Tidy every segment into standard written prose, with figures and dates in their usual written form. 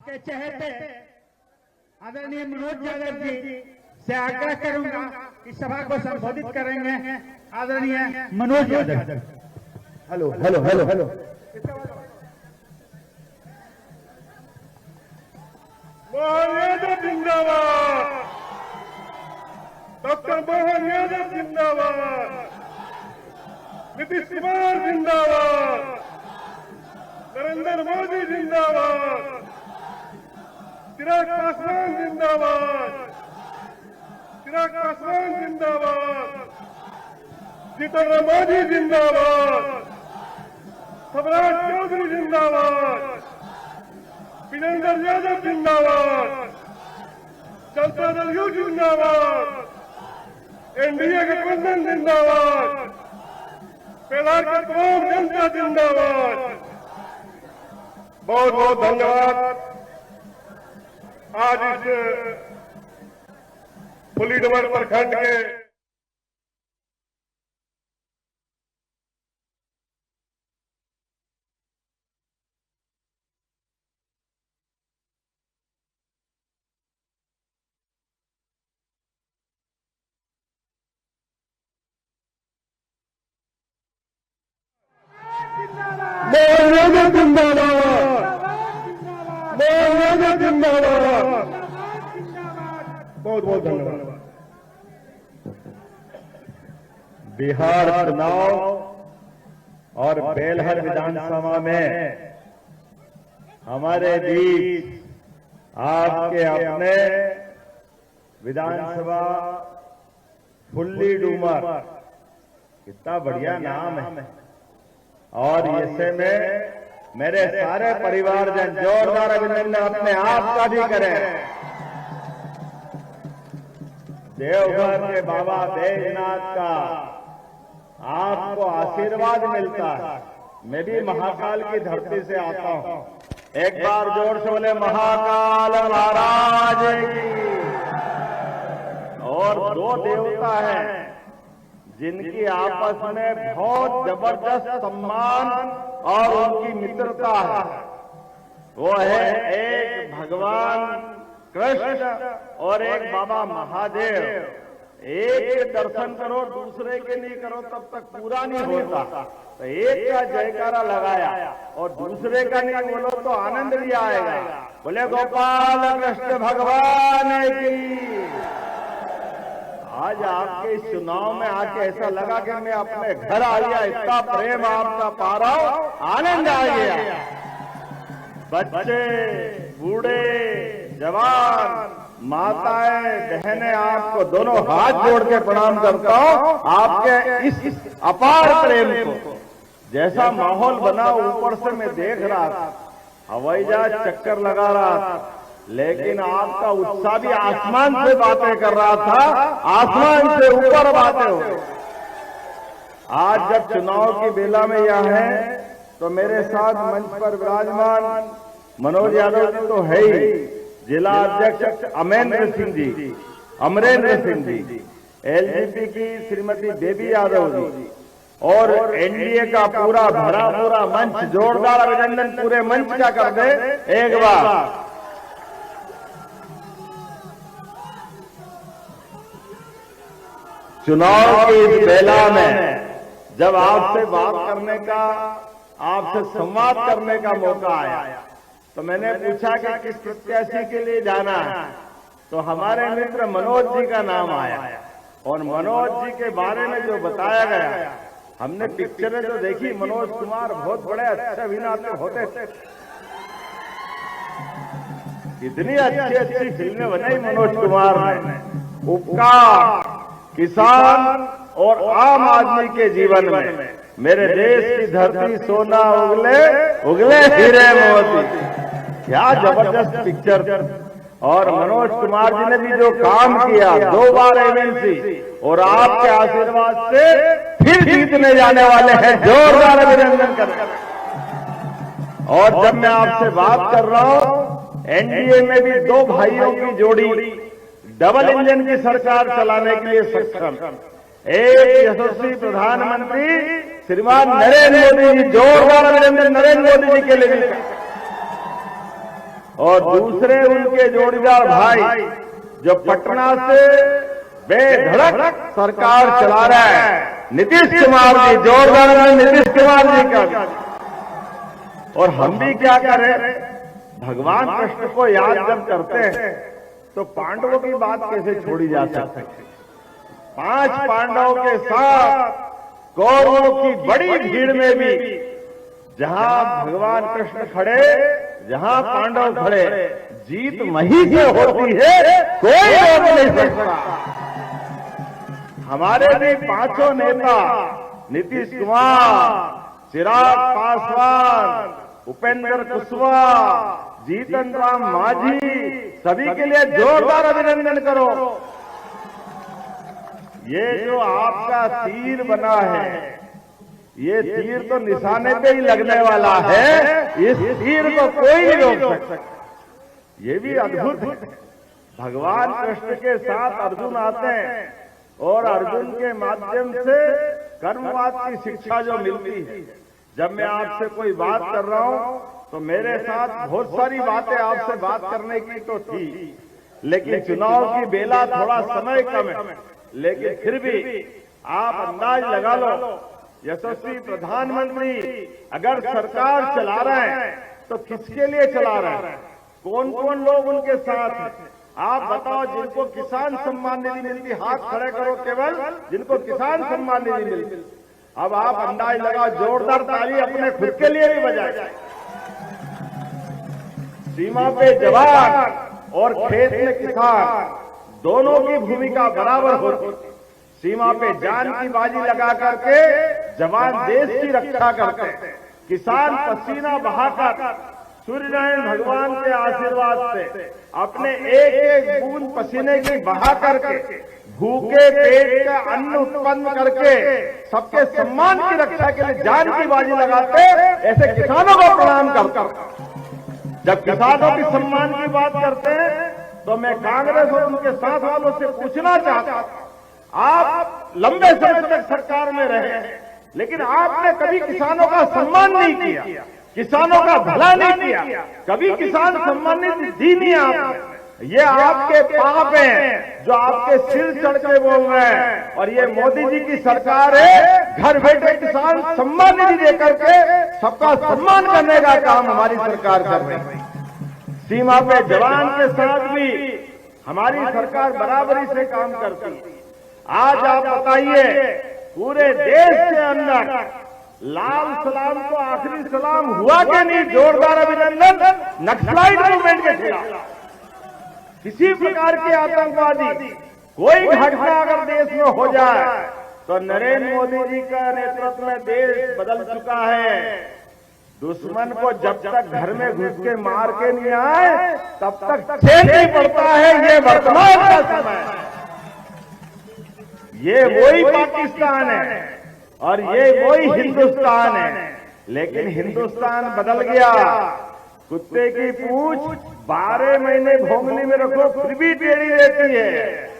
आपके चहेते आदरणीय मनोज यादव जी से आग्रह करूंगा कि सभा को संबोधित करेंगे आदरणीय Manoj Yadav. Hello hello hello hello. Mohan Yadav जिंदाबाद, डॉक्टर मोहन यादव जिंदाबाद, नीतीश कुमार जिंदाबाद, नरेंद्र मोदी जिंदाबाद, चिराग पासवान जिंदाबाद, चिराग पासवान जिंदाबाद, जितेंद्र मोदी जिंदाबाद, सम्राट चौधरी जिंदाबाद, वीरेंद्र यादव जिंदाबाद, जनता दल यू जिंदाबाद, एनडीए गठबंधन जिंदाबाद, पेलार का तमाम जनता जिंदाबाद। बहुत बहुत धन्यवाद। आज इस फुलीडुमर प्रखंड के मोहन यादव जिंदाबाद, मोहन यादव जिंदाबाद। बहुत बहुत धन्यवाद। बिहार चुनाव और बेलहर विधानसभा में हमारे बीच आपके अपने विधानसभा फुलीडुमर, कितना बढ़िया नाम है। और ऐसे में मेरे सारे परिवारजन जोरदार अभिनंदन अपने आप का भी करें। देवघर के बाबा बैजनाथ का आपको आशीर्वाद मिलता है। मैं भी महाकाल की धरती से आता हूं। एक बार जोर से बोले महाकाल महाराज की। और दो देवता हैं जिनकी आपस में बहुत जबरदस्त सम्मान और उनकी मित्रता है। वो है एक भगवान कृष्ण और एक बाबा महादेव। एक के दर्शन करो, दूसरे के नहीं करो तब तक पूरा नहीं होता। तो एक का जयकारा लगाया और दूसरे का नहीं बोलो तो आनंद भी आएगा। बोले गोपाल कृष्ण भगवान की। आज आपके इस चुनाव में आके ऐसा लगा कि मैं अपने घर आ गया। इतना प्रेम आपका पा रहा हूं, आनंद आ गया। बच्चे, बूढ़े, जवान, माताएं, बहनें, आपको दोनों हाथ जोड़ के प्रणाम करता हूं आपके इस अपार प्रेम को। जैसा माहौल बना ऊपर से मैं देख रहा था, हवाई जहाज चक्कर लगा रहा था, लेकिन आपका उत्साह भी आसमान से बातें कर रहा था। आसमान से ऊपर बातें हो। आज जब चुनाव की बेला में यह है तो मेरे साथ मंच पर विराजमान मनोज यादव जी तो है ही, जिला अध्यक्ष अमरेंद्र सिंह जी, एलजेपी की श्रीमती बेबी यादव जी और एनडीए का पूरा भरा पूरा मंच। जोरदार अभिनंदन पूरे मंच का कर दे एक बार। चुनाव की इस बेला में जब आपसे बात करने का, आपसे संवाद करने का मौका आया तो मैंने पूछा कि किस प्रत्याशी के लिए जाना है। तो हमारे मित्र मनोज जी का नाम आया और मनोज जी के बारे में जो बताया गया, हमने पिक्चरें जो देखी, मनोज कुमार बहुत बड़े अच्छे अभिनेता होते थे। इतनी अच्छी अच्छी फिल्में बनाई मनोज कुमार ने। उपकार, किसान और आम आदमी के जीवन में मेरे देश की धरती सोना उगले उगले हीरे मोती। क्या जबरदस्त पिक्चर। और मनोज कुमार जी ने भी जो काम किया, 2 बार एमएलसी, और आपके आशीर्वाद से फिर जीतने जाने वाले हैं। जोरदार अभिनंदन करें। और जब मैं आपसे बात कर रहा हूं, एनडीए में भी 2 भाइयों की जोड़ी डबल इंजन की सरकार चलाने के लिए सक्षम। एक यशस्वी प्रधानमंत्री श्रीमान नरेंद्र मोदी जी। जोरदार अभिनंदन नरेंद्र मोदी जी के लिए। और दूसरे उनके जोड़ीदार भाई जो पटना से बेधड़क सरकार चला रहा है, नीतीश कुमार जी, जोरदार में नीतीश कुमार जी का। और हम भी क्या करें, भगवान कृष्ण को याद जब करते हैं तो पांडवों की बात कैसे छोड़ी जा सकती है। 5 पांडवों के साथ कौरवों की बड़ी भीड़ में भी जहां भगवान कृष्ण खड़े, जहां पांडव खड़े, जीत वहीं से होती है, कोई रोक नहीं सकता। हमारे भी 5 नेता, नीतीश कुमार, चिराग पासवान, उपेंद्र कुशवाहा, जीतन राम मांझी, सभी के लिए जोरदार अभिनंदन करो। ये जो आपका तीर बना है, ये तीर तो निशाने पे ही लगने वाला है, इस तीर को कोई नहीं रोक सकता। ये भी अद्भुत है। भगवान कृष्ण के साथ अर्जुन आते हैं और अर्जुन के माध्यम से कर्मवाद की शिक्षा जो मिलती है। जब मैं आपसे कोई बात कर रहा हूं तो मेरे साथ बहुत सारी बातें आपसे बात करने की तो थी, लेकिन चुनाव की बेला, थोड़ा समय कम है, लेकिन फिर भी आप अंदाज लगा लो, यशस्वी प्रधानमंत्री अगर सरकार चला रहे हैं तो किसके लिए चला रहे हैं, कौन कौन लोग उनके साथ हैं, आप बताओ। जिनको किसान सम्मान निधि मिलती, हाथ खड़े करो केवल जिनको किसान सम्मान निधि मिलती। अब आप अंदाज लगाओ, जोरदार ताली अपने खुद के लिए भी बजाए। सीमा पे जवान और खेत में किसान, दोनों की भूमिका बराबर होती। सीमा पे जान की बाजी लगा करके जवान देश की रक्षा करते हैं, किसान पसीना बहाकर सूर्यनारायण भगवान के आशीर्वाद से अपने एक एक बूंद पसीने की बहा करके भूखे पेट का अन्न उत्पन्न करके सबके सम्मान की रक्षा के लिए जान की बाजी लगाते। ऐसे किसानों को प्रणाम करकर जब किसानों की सम्मान की बात करते हैं तो मैं कांग्रेस और उनके साथ वालों से पूछना चाहता हूं, आप लंबे समय तक सरकार में रहे, लेकिन आपने कभी किसानों का सम्मान नहीं किया, किसानों का भला नहीं किया, कभी किसान सम्मान निधि दी नहीं आपने। ये आपके पाप हैं जो आपके सिर चढ़ के बोल रहे हैं। और ये मोदी जी की सरकार है, घर बैठे किसान सम्मान निधि दे करके सबका सम्मान करने का काम हमारी सरकार कर रही है। सीमा पे जवान के साथ भी हमारी सरकार बराबरी से काम करती है। आज आप बताइए, पूरे देश के अंदर लाल सलाम को आखिरी सलाम हुआ कि नहीं? जोरदार अभिनंदन नक्सलाइट मूवमेंट के खिलाफ। किसी प्रकार के आतंकवादी कोई घटना अगर देश में हो जाए तो नरेंद्र मोदी जी का नेतृत्व में देश बदल चुका है। दुश्मन को जब तक घर में घुस के मार के नहीं आए तब तक चैन नहीं पड़ता है। ये वर्तमान का समय है, ये वही पाकिस्तान है और ये वही हिंदुस्तान है। लेकिन हिंदुस्तान बदल गया। कुत्ते की पूंछ 12 महीने भोंगली में रखो फिर भी टेढ़ी रहती है,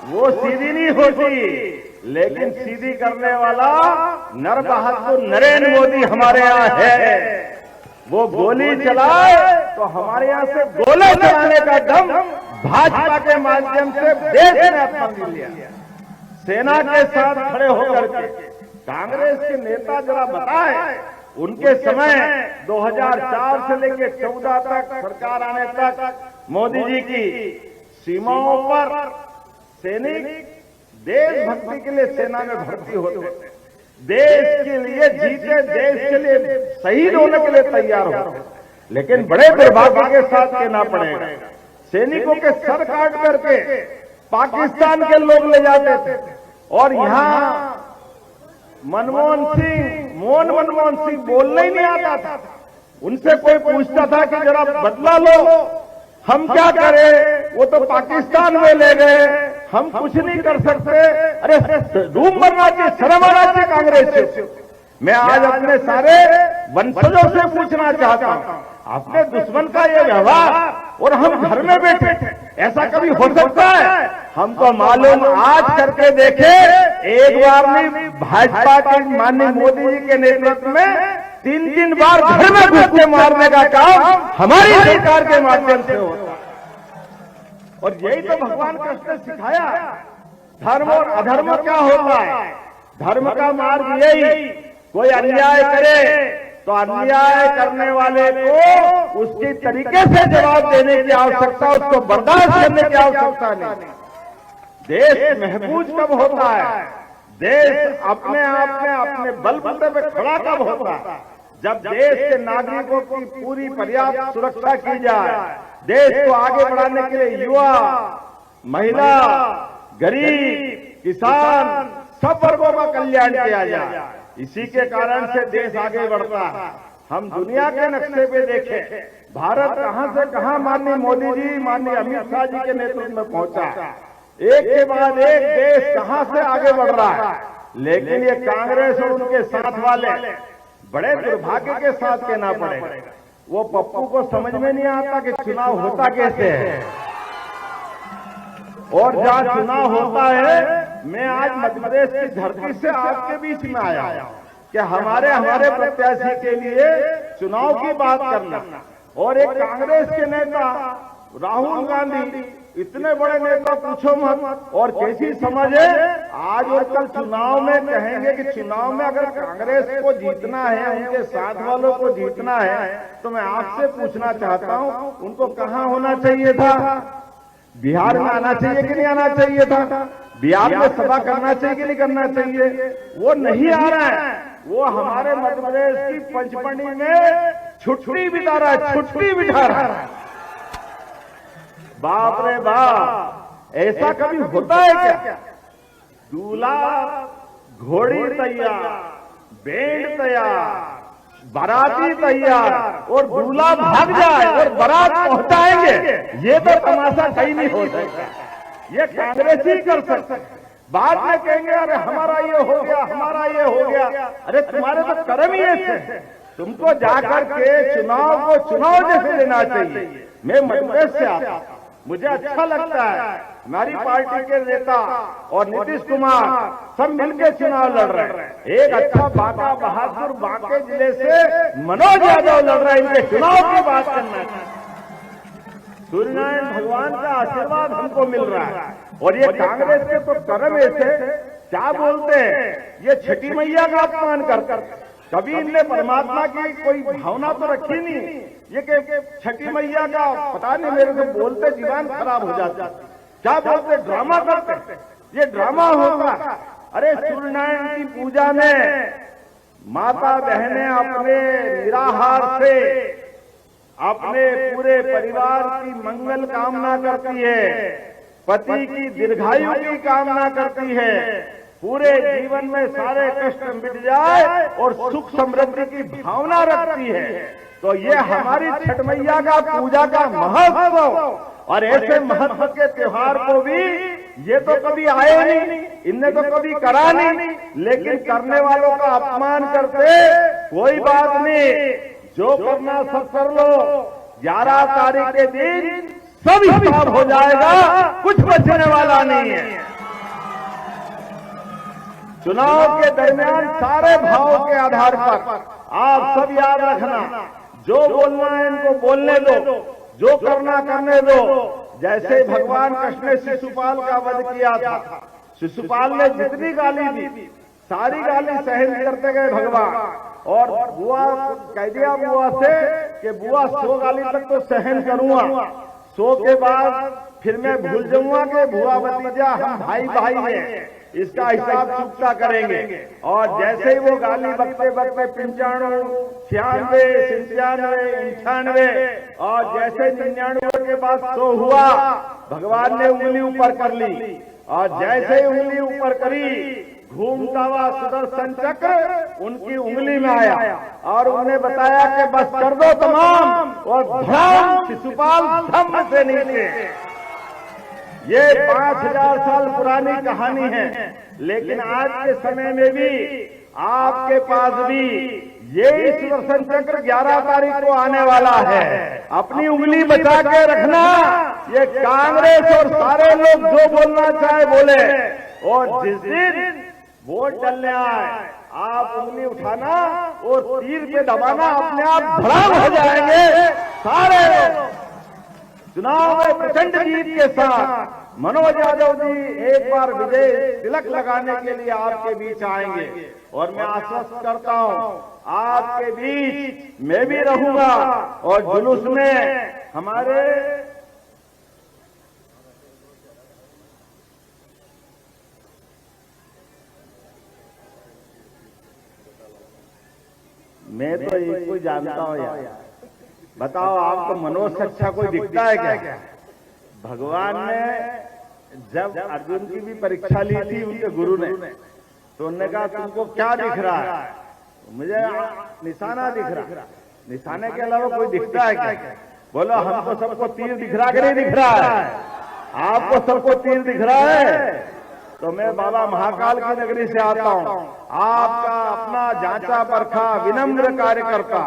वो सीधी नहीं होती। लेकिन सीधी करने वाला नर बहादुर नरेंद्र मोदी हमारे यहाँ है। वो गोली चलाए तो हमारे यहाँ से गोले चलाने का दम भाजपा के माध्यम से देश ने अपना लिया। सेना के साथ खड़े होकर के कांग्रेस के नेता जरा बताएं, उनके समय 2004 से लेकर 14 तक सरकार आने तक मोदी जी की सीमाओं पर सैनिक देशभक्ति के लिए सेना में भर्ती होते थे, देश के लिए जीते, देश के लिए शहीद होने के लिए तैयार होते। लेकिन बड़े दुर्भाग्य के साथ कहना पड़ेगा, सैनिकों के सर काट करके पाकिस्तान के लोग ले जाते थे। और यहाँ मनमोहन सिंह बोलना ही नहीं आता था। उनसे कोई पूछता था कि जरा बदला लो, हम क्या करें, वो तो पाकिस्तान में ले गए, हम कुछ नहीं कर सकते। अरे रूम बनना चाहिए, शर्म आना चाहिए कांग्रेस से। मैं आज अपने सारे वंशजों से पूछना चाहता हूं, अपने दुश्मन का ये व्यवहार और हम घर में बैठे, ऐसा कभी हो सकता है? हमको मालूम, आज करके देखे, एक बार नहीं, भाजपा के माननीय मोदी जी के नेतृत्व में 3-3 बार घर में घुस के मारने का काम हमारी सरकार के माध्यम से होता है। और यही तो भगवान कृष्ण ने सिखाया। धर्म और अधर्म क्या होता है? धर्म का मार्ग यही, कोई अन्याय करे तो अन्याय करने वाले को उसके तरीके से जवाब देने की आवश्यकता, उसको बर्दाश्त करने की आवश्यकता नहीं। देश महफूज कब होता है? देश अपने आप में अपने बलबूते पे खड़ा कब होता है? जब देश के नागरिकों की पूरी पर्याप्त सुरक्षा की जाए, देश को आगे बढ़ाने के लिए युवा, महिला, गरीब, किसान, सब वर्गों का कल्याण किया जाए। इसी के कारण से देश आगे बढ़ता है। हम दुनिया के नक्शे पे देखें, भारत कहां से कहां माननीय मोदी जी, माननीय अमित शाह जी के नेतृत्व में पहुंचा। एक के बाद एक देश कहां से आगे बढ़ रहा है। लेकिन ये कांग्रेस और उनके साथ वाले बड़े दुर्भाग्य के साथ कहना पड़ेगा, वो पप्पू को समझ में नहीं आता कि चुनाव होता कैसे है। और जहां चुनाव होता है, मैं आज मध्य प्रदेश की धरती से आपके बीच में आया कि हमारे प्रत्याशी के लिए चुनाव की बात करना। और एक कांग्रेस के नेता राहुल गांधी, इतने बड़े नेता पूछो मत, और कैसी समझ है। आज और कल चुनाव में कहेंगे कि चुनाव में अगर कांग्रेस को जीतना है, उनके साथ वालों को जीतना है, तो मैं आपसे पूछना चाहता हूं, उनको कहां होना चाहिए था? बिहार में आना चाहिए कि नहीं आना चाहिए था? बिहार में सभा करना चाहिए कि नहीं करना चाहिए? वो नहीं आ रहा है। वो हमारे मध्य प्रदेश की पंचमढ़ी में छुट्टी बिता रहा है, छुट्टी बिठा रहा है। बाप रे बाप, ऐसा कभी होता है क्या? दूल्हा घोड़ी तैयार, बैंड तैयार, बाराती तैयार, और दूल्हा भाग जाए और बारात पहुंचाएंगे, ये तो तमाशा कहीं नहीं हो सकता। ये कांग्रेस ही कर सकते। बाद में कहेंगे अरे हमारा ये हो गया, हमारा ये हो गया। अरे तुम्हारे तो कर्म ही ऐसे। तुमको जाकर के चुनाव को चुनाव जैसे लेना चाहिए। मैं मध्य प्रदेश से आता, मुझे अच्छा लगता है हमारी पार्टी के नेता और नीतीश कुमार सब मिलकर चुनाव लड़ रहे हैं। एक अच्छा बांका बहादुर बांके जिले से मनोज यादव लड़ रहे हैं। इनके चुनाव की बात करना चाहिए। सूर्यनारायण भगवान का आशीर्वाद हमको मिल रहा है। और ये कांग्रेस के तो कर्म ऐसे, क्या बोलते हैं, ये छठी मैया का अपमान कर कभी इनने परमात्मा की कोई भावना तो रखी नहीं। ये कि छठी मैया का पता नहीं, मेरे को बोलते जीवन खराब हो जाता। क्या बोलते, ड्रामा करते, ये ड्रामा होगा। अरे सूर्यनारायण की पूजा में माता बहनें अपने निराहार से अपने पूरे परिवार की मंगल कामना करती है, पति की दीर्घायु की कामना करती है, पूरे जीवन में सारे कष्ट मिट जाए और सुख समृद्धि की भावना रखती है। तो ये हमारी छठ मैया का पूजा का महत्व, और ऐसे महत्व के त्योहार को भी ये तो कभी आए नहीं, इनने तो कभी करा नहीं, लेकिन करने वालों का अपमान करते। कोई बात नहीं, जो करना सब कर लो, 11 तारीख के दिन सब हिसाब हो जाएगा, कुछ बचने वाला नहीं है। चुनाव के दरमियान सारे भाव के आधार पर आप सब याद रखना, जो बोलना है इनको बोलने दो, जो करना करने दो। जैसे भगवान कृष्ण ने शिशुपाल का वध किया था, शिशुपाल ने जितनी गाली दी सारी गाली सहन करते गए भगवान, और बुआ कह दिया बुआ से कि बुआ 100 गाली तक तो सहन करूंगा, 100 के बाद फिर मैं भूल जाऊंगा कि बुआ भतीजा हम भाई भाई हैं, इसका हिसाब चुकता करेंगे। और जैसे ही वो गाली बकते बकते 95, 96, 97, 98 और जैसे 99 के बाद 100 हुआ, भगवान ने उंगली ऊपर कर ली, और जैसे ही उंगली ऊपर करी, घूमता हुआ सुदर्शन चक्र उनकी उंगली में आया और उन्हें बताया कि बस कर दो तमाम, और धम शिशुपाल धम से नीचे। ये 5000 साल पुरानी कहानी है, लेकिन आज के समय में भी आपके पास भी यही सुदर्शन चक्र 11 तारीख को आने वाला है। अपनी उंगली बचा के रखना। ये कांग्रेस और सारे लोग जो बोलना चाहे बोले, और जिस दिन वोट डालने आए आप उंगली उठाना और तीर पे दबाना, अपने आप धड़ाम हो जाएंगे सारे लोग। चुनाव में प्रचंड जीत के साथ मनोज यादव जी एक बार विजय तिलक लगाने के लिए आपके बीच आएंगे और मैं आश्वस्त करता हूं आपके बीच मैं भी रहूंगा और जुलूस में हमारे मैं तो एक को जानता हूं यार, बताओ आपको मनोज से अच्छा कोई दिखता है क्या? भगवान ने जब अर्जुन की भी परीक्षा ली थी उनके गुरु ने, तो उन्होंने कहा तुमको क्या दिख रहा है? मुझे निशाना दिख रहा। निशाने के अलावा कोई दिखता है क्या? बोलो हमको सबको तीर दिख रहा कि नहीं दिख रहा है? आपको सबको तीर दिख रहा है? तो मैं बाबा महाकाल की नगरी से आता हूं, आपका अपना जांचा परखा विनम्र कार्यकर्ता,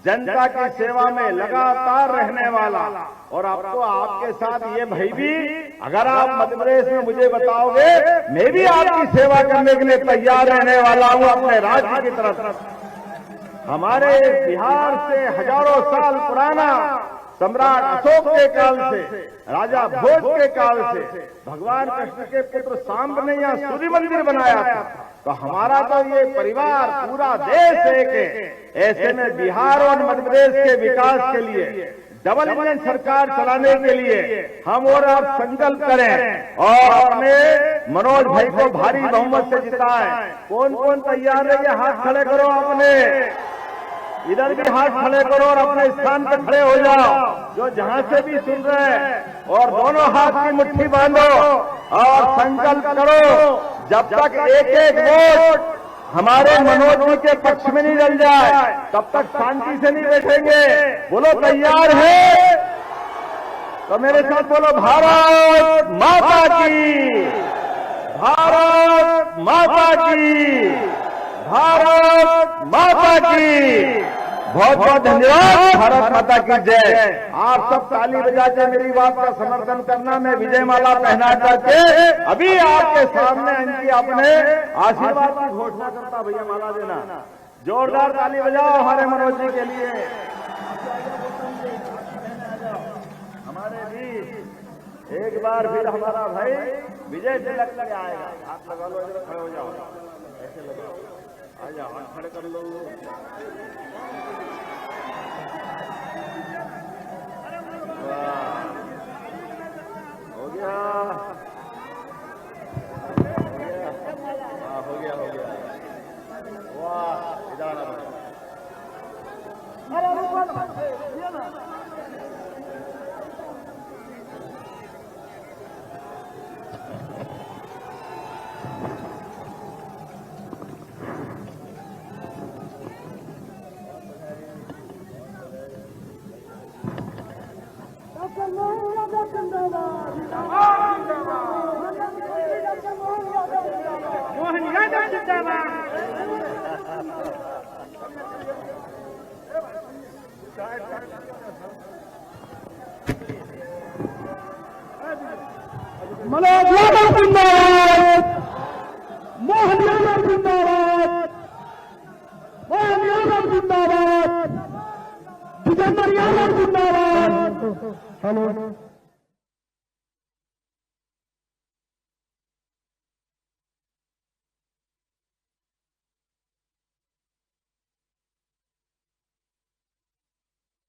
जनता की सेवा में लगातार रहने वाला, और अब तो आपके साथ ये भाई भी, अगर आप मध्य प्रदेश में मुझे बताओगे मैं भी आपकी सेवा करने के लिए तैयार रहने वाला हूं अपने राज्य की तरफ। हमारे बिहार से हजारों साल पुराना सम्राट अशोक के काल से, राजा भोज के काल से भगवान कृष्ण के पुत्र सांब ने यहाँ सूर्य मंदिर बनाया था। तो हमारा तो ये परिवार पूरा देश एक है। ऐसे में बिहार और मध्य प्रदेश के विकास के लिए, डबल इंजन सरकार चलाने के लिए हम और आप संकल्प करें और अपने मनोज भाई को भारी बहुमत से जिताएं। कौन कौन तैयार है? ये हाथ खड़े करो, अपने इधर भी हाथ खड़े करो और अपने स्थान पर खड़े हो जाओ जो जहां से भी सुन रहे हैं, और दोनों हाथ की मुट्ठी बांधो और संकल्प करो जब तक एक एक वोट हमारे मनोज जी के पक्ष में नहीं डल जाए तब तक शांति से नहीं बैठेंगे। बोलो तैयार है? तो मेरे साथ बोलो भारत माता की, भारत माता की, भारत माता की। बहुत बहुत धन्यवाद। भारत माता की जय। आप सब ताली बजा के मेरी बात का समर्थन करना। मैं विजय माला पहना करके अभी आपके सामने इनकी अपने आशीर्वाद की घोषणा करता। भैया माला देना, जोरदार ताली बजाओ हमारे मनोज जी के लिए। हमारे बीच एक बार फिर हमारा भाई विजय तिलक के आएगा। हाथ लगा लो, इधर खड़े हो जाओ, ऐसे लगाओ, आ जाओ, हाथ खड़े कर लो। हो गया, हो गया, हो गया। वाह, इधर आना भाई। मोहन यादव जिंदाबाद। मनोज यादव जिंदाबाद, मोहन यादव जिंदाबाद, मोहन यादव जिंदाबाद, जितेंद्र यादव जिंदाबाद। हेलो।